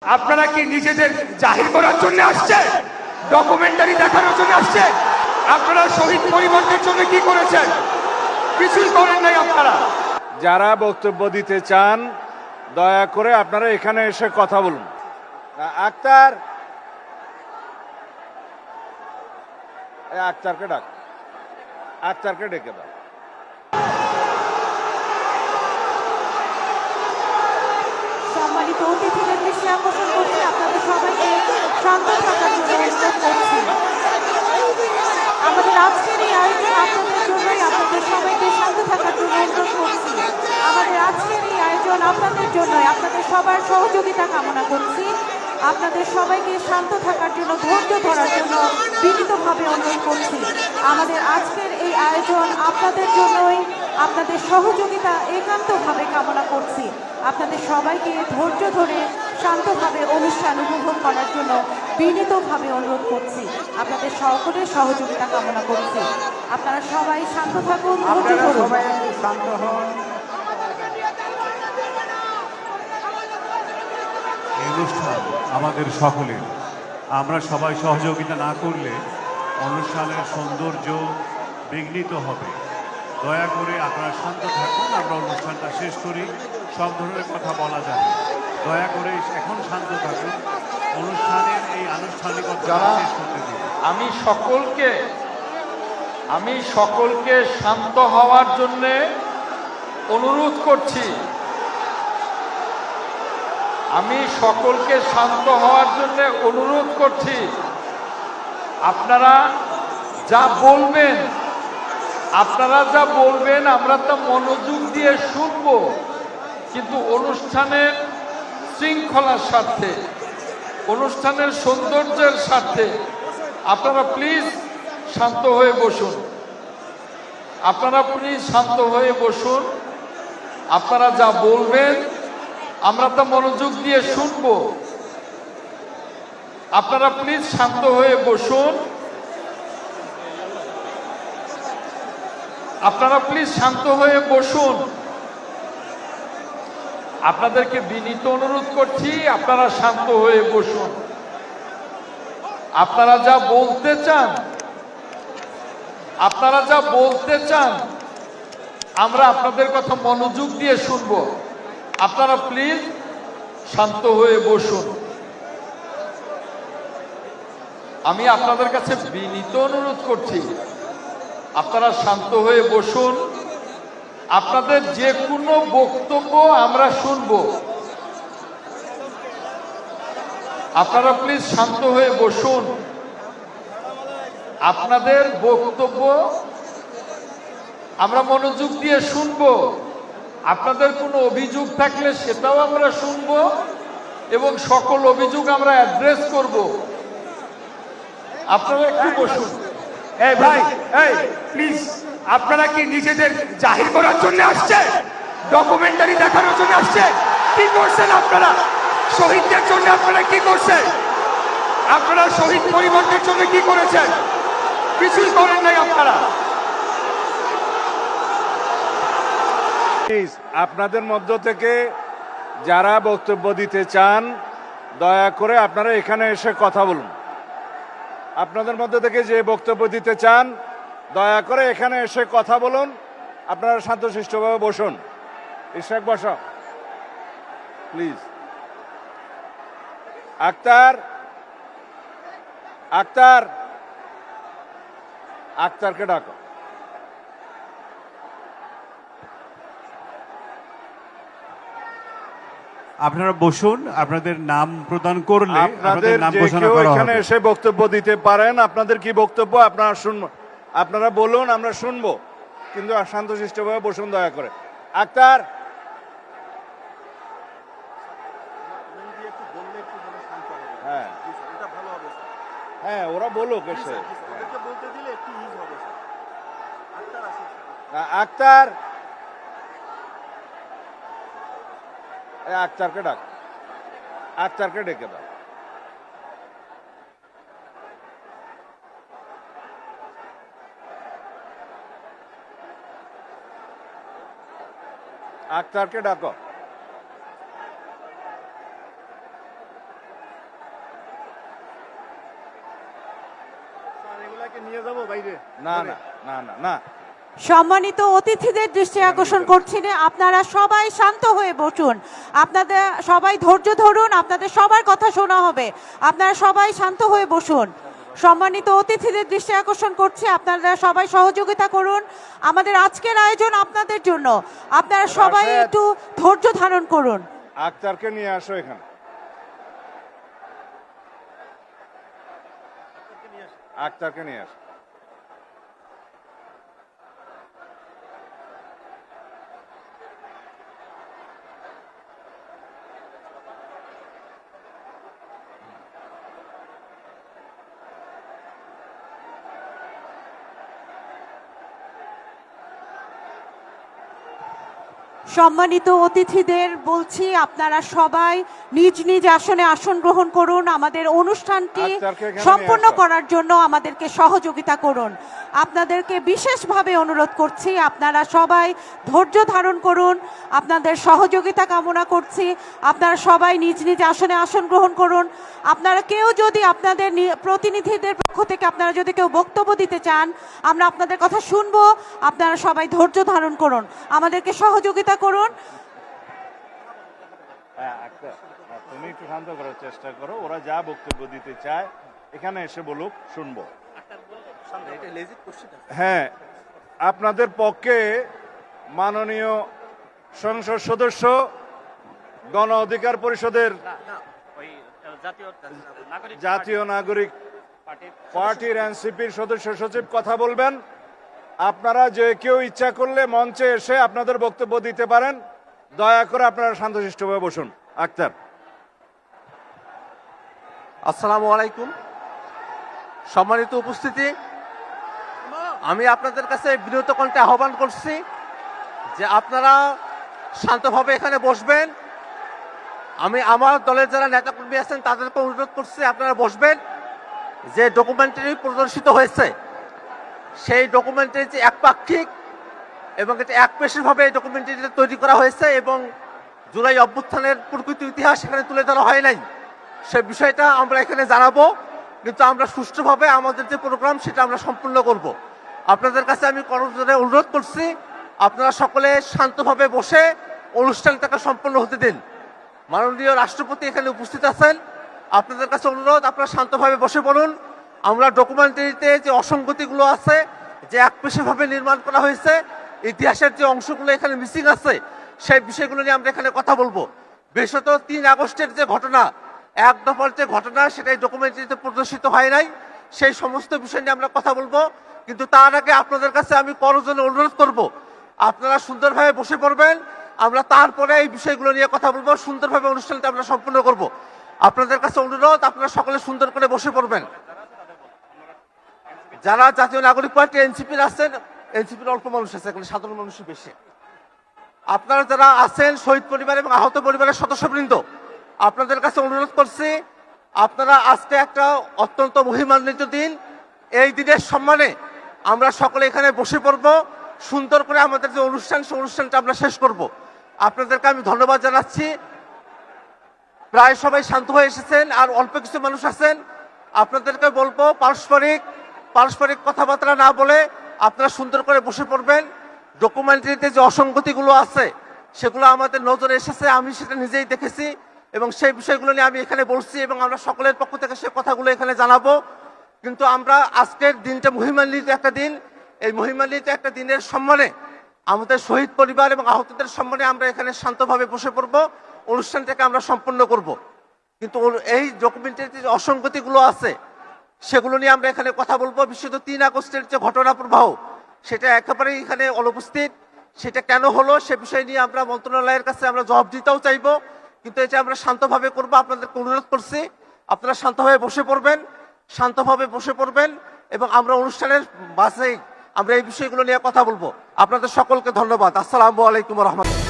আপনারা কি নিজেদের জাহির করার জন্য আসছে, ডকুমেন্টারি দেখানোর জন্য আসছে? আপনারা শহীদ পরিবারদের জন্য কি করেছেন? কিছুই করেন নাই আপনারা। যারা বক্তব্য দিতে চান দয়া করে আপনারা এখানে এসে কথা বলুন। আক্তার, আক্তারকে ডাক, আক্তারকে ডেকে দাও। সম্মানিত অতিথিদের দৃষ্টি আকর্ষণ করছি, আপনাদের সবাইকে শান্ত থাকার জন্য অনুরোধ করছি। আমাদের আজকের এই আয়োজন আপনাদের জন্যই, আপনাদের সবাইকে শান্ত থাকার জন্য অনুরোধ করছি। আমাদের আজকের এই আয়োজন আপনাদের জন্যই, আপনাদের সবার সহযোগিতা কামনা করছি। আপনাদের সবাইকে শান্ত থাকার জন্য, ধৈর্য ধরার জন্য বিনীতভাবে অনুরোধ করছি। আমাদের আজকের এই আয়োজন আপনাদের জন্যই, আপনাদের সহযোগিতা একান্তভাবে কামনা করছি। আপনাদের সবাইকে ধৈর্য ধরে শান্তভাবে অনুষ্ঠান উপভোগ করার জন্য বিনীতভাবে অনুরোধ করছি। আপনাদের সকলের সহযোগিতা কামনা করছি। আপনারা সবাই শান্ত থাকুন, ধৈর্য ধরুন। শান্ত হন। এই অনুষ্ঠান আমাদের সকলের। আমরা সবাই সহযোগিতা না করলে অনুষ্ঠানের সৌন্দর্য বিঘ্নিত হবে। দয়া করে আপনারা শান্ত থাকুন, আমরা অনুষ্ঠানটা শেষ করি। সব ধরনের কথা বলা যাবে, দয়া করে এখন শান্ত থাকুন, অনুষ্ঠানের এই আনুষ্ঠানিকতা শেষ করতে দিন। আমি সকলকে শান্ত হওয়ার জন্য অনুরোধ করছি। আমি সকলকে শান্ত হওয়ার জন্য অনুরোধ করছি। আপনারা যা বলবেন আমরা তা মনোযোগ দিয়ে শুনব, কিন্তু অনুষ্ঠানের শৃঙ্খলার স্বার্থে, অনুষ্ঠানের সৌন্দর্যের স্বার্থে আপনারা প্লিজ শান্ত হয়ে বসুন। আপনারা যা বলবেন আমরা তা মনোযোগ দিয়ে শুনব। আপনারা প্লিজ শান্ত হয়ে বসুন। আপনাদেরকে বিনীত অনুরোধ করছি, আপনারা শান্ত হয়ে বসুন। আপনারা যা বলতে চান আমরা আপনাদের কথা মনোযোগ দিয়ে শুনব। আপনারা প্লিজ শান্ত হয়ে বসুন। আমি আপনাদের কাছে বিনীত অনুরোধ করছি, আপনারা শান্ত হয়ে বসুন। আপনাদের যে কোনো বক্তব্য আমরা শুনব। আপনারা প্লিজ শান্ত হয়ে বসুন। আপনাদের বক্তব্য আমরা মনোযোগ দিয়ে শুনব। আপনাদের কোনো অভিযোগ থাকলে সেটাও আমরা শুনব এবং সকল অভিযোগ আমরা অ্যাড্রেস করব। আপনারা একটু বসুন। এই ভাই, এই প্লিজ, আপনারা কি নিজেদের জাহির করার জন্য আসছে, ডকুমেন্টারি দেখানোর জন্য আসছে? কি করছেন আপনারা? শহীদদের জন্য আপনারা কি করছেন? আপনারা শহীদ পরিবারদের জন্য কি করেছেন? কিছুই করেন নাই আপনারা। প্লিজ আপনাদের মধ্য থেকে যারা বক্তব্য দিতে চান দয়া করে আপনারা এখানে এসে কথা বলুন। আপনাদের মধ্য থেকে যে বক্তব্য দিতে চান দয়া করে এখানে এসে কথা বলুন। আপনারা শান্তশিষ্টভাবে বসুন। ইশরাক বসো প্লিজ। আক্তার, আক্তারকে ডাকো। আপনারা বসুন, আপনাদের নাম প্রদান করলে আপনাদের নাম যে ঘোষণা কেউ করা এখানে হবে। এসে বক্তব্য দিতে পারেন। আপনাদের কি বক্তব্য আপনারা শুনবো, আপনারা বলুন, আমরা শুনবো, কিন্তু শান্তশিষ্টভাবে বসুন দয়া করে। আক্তার, হ্যাঁ হ্যাঁ, ওরা বলুক এসে। আক্তার, আক্তারকে ডাক, আক্তারকে ডেকে দাও। আক্তারকে ডাকো। না না না না না সম্মানিত অতিথিদের দৃষ্টি আকর্ষণ করছি না, আপনারা সবাই শান্ত হয়ে বসুন। আপনাদের সবাই ধৈর্য ধরুন, আপনাদের সবার কথা শোনা হবে। আপনারা সবাই শান্ত হয়ে বসুন। সম্মানিত অতিথিদের দৃষ্টি আকর্ষণ করছি, আপনারা সবাই সহযোগিতা করুন। আমাদের আজকের আয়োজন আপনাদের জন্য, আপনারা সবাই রাশেদ। একটু ধৈর্য ধারণ করুন। আক্তারকে নিয়ে আসো এখানে। আক্তারকে নিয়ে আসো। সম্মানিত অতিথিদের বলছি, আপনারা সবাই নিজ নিজ আসনে আসন গ্রহণ করুন। আমাদের অনুষ্ঠানটি আক্তারকে এখানে সম্পন্ন নিয়ে আসো। করার জন্য আমাদেরকে সহযোগিতা করুন। আপনাদেরকে বিশেষভাবে অনুরোধ করছি, আপনারা সবাই ধৈর্য ধারণ করুন। আপনাদের সহযোগিতা কামনা করছি। আপনারা সবাই নিজ নিজ আসনে আসন গ্রহণ করুন। আপনারা কেউ যদি আপনাদের প্রতিনিধিদের পক্ষ থেকে আপনারা যদি কেউ বক্তব্য দিতে চান, আমরা আপনাদের কথা শুনবো। আপনারা সবাই ধৈর্য ধারণ করুন, আমাদেরকে সহযোগিতা করুন। হ্যাঁ আক্তার, তুমি একটু শান্ত করার চেষ্টা করো। ওরা যা বক্তব্য দিতে চায় এখানে এসে বলুক, শুনবো। হ্যাঁ, আপনাদের পক্ষে মাননীয় সংসদ সদস্য গণ অধিকার পরিষদের জাতীয় নাগরিক পার্টির এনসিপির সদস্য সচিব কথা বলবেন। আপনারা যে কেউ ইচ্ছা করলে মঞ্চে এসে আপনাদের বক্তব্য দিতে পারেন। দয়া করে আপনারা শান্তশিষ্টভাবে বসুন। আক্তার। আসসালামু আলাইকুম। সম্মানিত উপস্থিতি, আমি আপনাদের কাছে বিনীত কণ্ঠে আহ্বান করছি যে আপনারা শান্তভাবে এখানে বসবেন। আমি আমার দলের যারা নেতাকর্মী আছেন তাদেরকে অনুরোধ করছি আপনারা বসবেন। যে ডকুমেন্টারি প্রদর্শিত হয়েছে সেই ডকুমেন্টারি যে একপাক্ষিক এবং এটা একপেশীভাবে এই ডকুমেন্টারিটা তৈরি করা হয়েছে এবং জুলাই অভ্যুত্থানের প্রকৃত ইতিহাস এখানে তুলে ধরা হয় নাই, সে বিষয়টা আমরা এখানে জানাবো। কিন্তু আমরা সুষ্ঠুভাবে আমাদের যে প্রোগ্রাম সেটা আমরা সম্পূর্ণ করব। আপনাদের কাছে আমি করজোরে অনুরোধ করছি আপনারা সকলে শান্তভাবে বসে অনুষ্ঠানটাকে সম্পন্ন হতে দিন। মাননীয় রাষ্ট্রপতি এখানে উপস্থিত আছেন, আপনাদের কাছে অনুরোধ আপনারা শান্তভাবে বসে পড়ুন। আমরা ডকুমেন্টারিতে যে অসঙ্গতিগুলো আছে, যে একপেশীভাবে নির্মাণ করা হয়েছে, ইতিহাসের যে অংশগুলো এখানে মিসিং আছে, সেই বিষয়গুলো নিয়ে আমরা এখানে কথা বলবো। বিশেষত 3 আগস্টের যে ঘটনা, এক দফার যে ঘটনা, সেটাই ডকুমেন্টারিতে প্রদর্শিত হয় নাই, সেই সমস্ত বিষয় নিয়ে আমরা কথা বলবো। কিন্তু তার আগে আপনাদের কাছে আমি করজোরে অনুরোধ করব আপনারা সুন্দরভাবে বসে পড়বেন। আমরা তারপরে এই বিষয়গুলো নিয়ে কথা বলবো, সুন্দরভাবে অনুষ্ঠানটা আমরা সম্পূর্ণ করব। আপনাদের কাছে অনুরোধ আপনারা সকলে সুন্দর করে বসে পড়বেন। যারা জাতীয় নাগরিক পার্টি এনসিপির আছেন, এনসিপির অল্প মানুষ আছে, এখানে সাধারণ মানুষই বেশি। আপনারা যারা আছেন শহীদ পরিবার এবং আহত পরিবারের সদস্যবৃন্দ, আপনাদের কাছে অনুরোধ করছি আপনারা আজকে একটা অত্যন্ত মহিমান্বিত দিন। এই দিনের সম্মানে আমরা সকলে এখানে বসে পড়ব, সুন্দর করে আমাদের যে অনুষ্ঠান সেই অনুষ্ঠানটা আমরা শেষ করব। আপনাদেরকে আমি ধন্যবাদ জানাচ্ছি। প্রায় সবাই শান্ত হয়ে এসেছেন, আর অল্প কিছু মানুষ আছেন। আপনাদেরকে বলবো পারস্পরিক কথাবার্তা না বলে আপনারা সুন্দর করে বসে পড়বেন। ডকুমেন্টারিতে যে অসঙ্গতিগুলো আছে সেগুলো আমাদের নজরে এসেছে, আমি সেটা নিজেই দেখেছি এবং সেই বিষয়গুলো নিয়ে আমি এখানে বলছি এবং আমরা সকলের পক্ষ থেকে সেই কথাগুলো এখানে জানাবো। কিন্তু আমরা আজকের দিনটা মহিমান্বিত একটা দিন, এই মহিমান্বিত একটা দিনের সম্মানে আমাদের শহীদ পরিবার এবং আহতদের সম্মানে আমরা এখানে শান্তভাবে বসে পড়ব, অনুষ্ঠানটাকে আমরা সম্পন্ন করব। কিন্তু এই ডকুমেন্টারিতে যে অসঙ্গতিগুলো আছে সেগুলো নিয়ে আমরা এখানে কথা বলবো। বিশেষত 3 আগস্টের যে ঘটনা প্রবাহ, সেটা একেবারেই এখানে অনুপস্থিত। সেটা কেন হলো সে বিষয় নিয়ে আমরা মন্ত্রণালয়ের কাছে আমরা জবাব দিতেও চাইবো, কিন্তু এটা আমরা শান্তভাবে করবো। আপনাদেরকে অনুরোধ করছি আপনারা শান্তভাবে বসে পড়বেন এবং আমরা অনুষ্ঠানের বাসেই আমরা এই বিষয়গুলো নিয়ে কথা বলবো। আপনাদের সকলকে ধন্যবাদ। আসসালামু আলাইকুম ওয়া রাহমাতুল্লাহ।